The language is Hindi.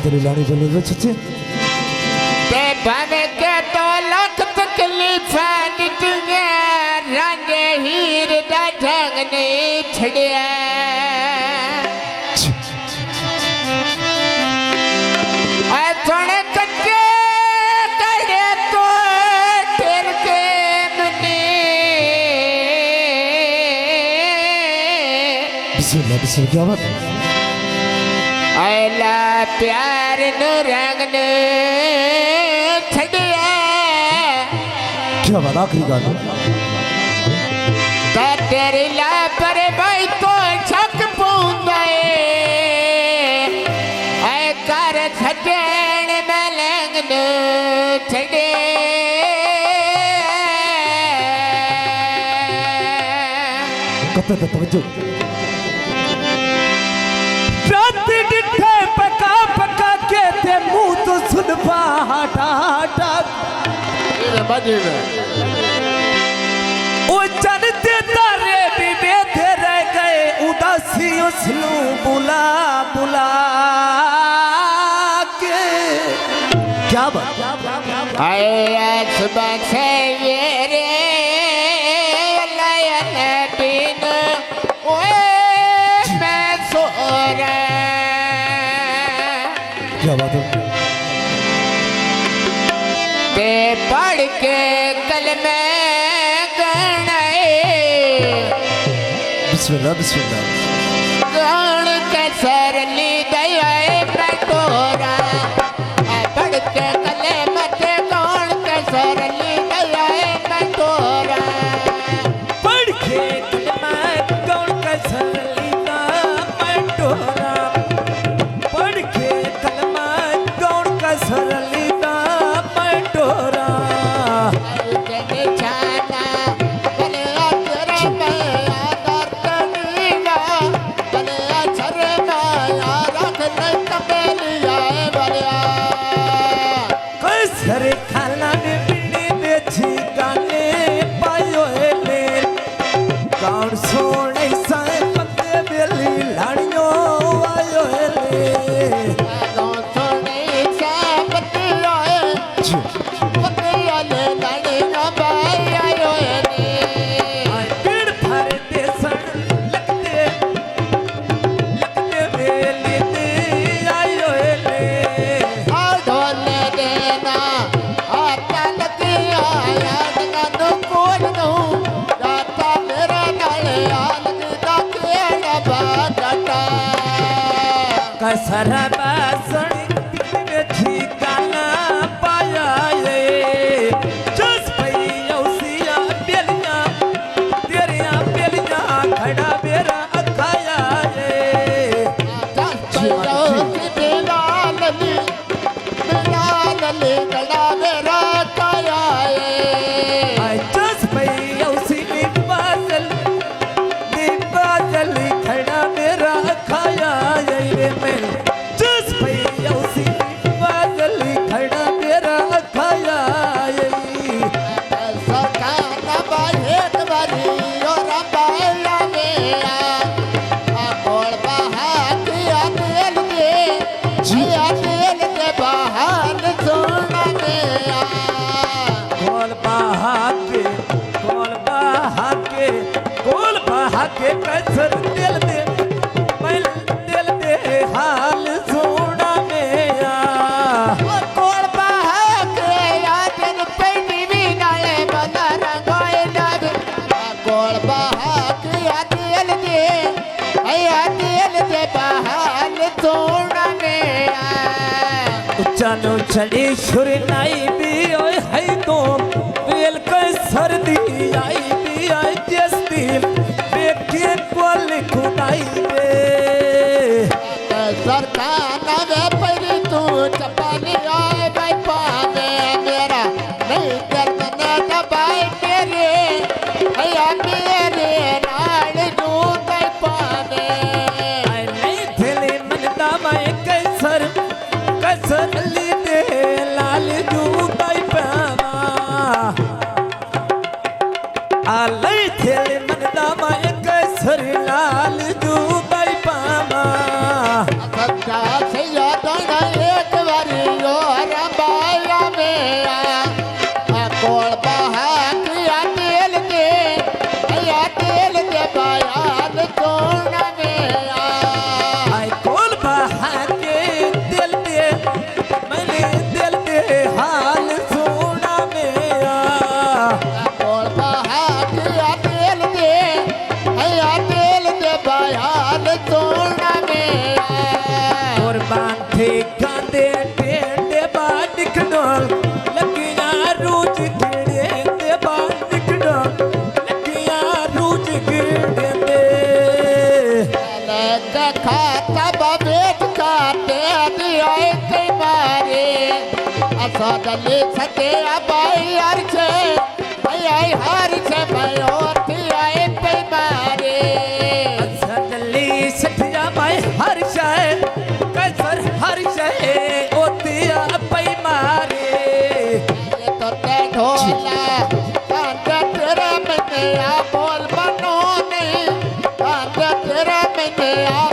तेरी लाड़ी बोले वे छचे ते बन के तो लख तकलीफा दितिया रंग हीर दा ढंग ने छड़िया आ थोड़े कच्चे करे तो तेर के मने बिस्मिल्लाह क्या बात आला प्यार नु रंग ने छड़िया क्या बात आखिरी गाना ता तेरी ला पर भाई तो छक पूंदाए ऐ कर छड़न मलंग नु छड़े कते ते तवज्जो मुंह तो सुन पाटा ओ चलते तारे भी बेथे रह गए उदासी उसनु बुला बुला के क्या बात आए सुबह से ये रे लयन बिन ओए मैं सो रहा क्या बात है ते पढ़ के कलमे गणाए बिस्मिल्लाह बिस्मिल्लाह गण के सरली दयाए बटोरा पढ़ के कलमे ते गण के सरली दयाए बटोरा पढ़ के कलमे गण के सरली दा बटोरा पढ़ के कलमे गण के सरली सरे खाला ने पीने बेची गाने पायो ले कौन सोने साए पत्ते बेली लाड़ियों आयो ले कौन सोने साए पत्ते आए पत्ते आले लाड़ियों बाई आयो ले पेड़ भरे देसन लगते बेली दे आयो ले कसर बासणी बेठी गाना पाया ये जस पई औसिया बेलियां तेरिया बेलियां खड़ा बेरा अखाया ये जस पई बेलालनी खड़ा बेरा अखाया ये जस पई औसी बादल खड़ा बेरा अखाया ये मैं जस पई औसी बादल खड़ा बेरा अखाया ये सकाना बाहेत बारी और बाया मेरा बोल बहा दिया दिल दे जिया दिल दे बहान सोना मेरा गोल बहा के कसर दिल दे हाल सोना मेरा गोल बहा के यादन पेटी भी नाले बना रंगाए लग गोल बहा के दिल दे बहान सोना मेरा उच्चानो चढ़ी शुर नाई भी ओए है तो वेल के सर्दी आई भी आई जस्ती बेके कोल खुदाई बे सरकाना वे परी तू चपानी आए भाई पावे मेरा नहीं कर मने दबाई तेरे भैया मेरे नाल नू भाई पावे आई नहीं थेले मन दामाए कैसर ली दे लाल जू दाई पावा आले थेले मन दामाए कैसर लाल जू दाई पावा सच्चा से याद ना दली सते अबाई हर्षे आई हर्षे मैं ओती आई पे मारे सदली सठिया मैं हर शय कैसर हर शय ओतिया पै मारे ये तो ते ढोला कांटे तेरा मैंने आ बोल बनो नहीं कांटे तेरा मैंने आ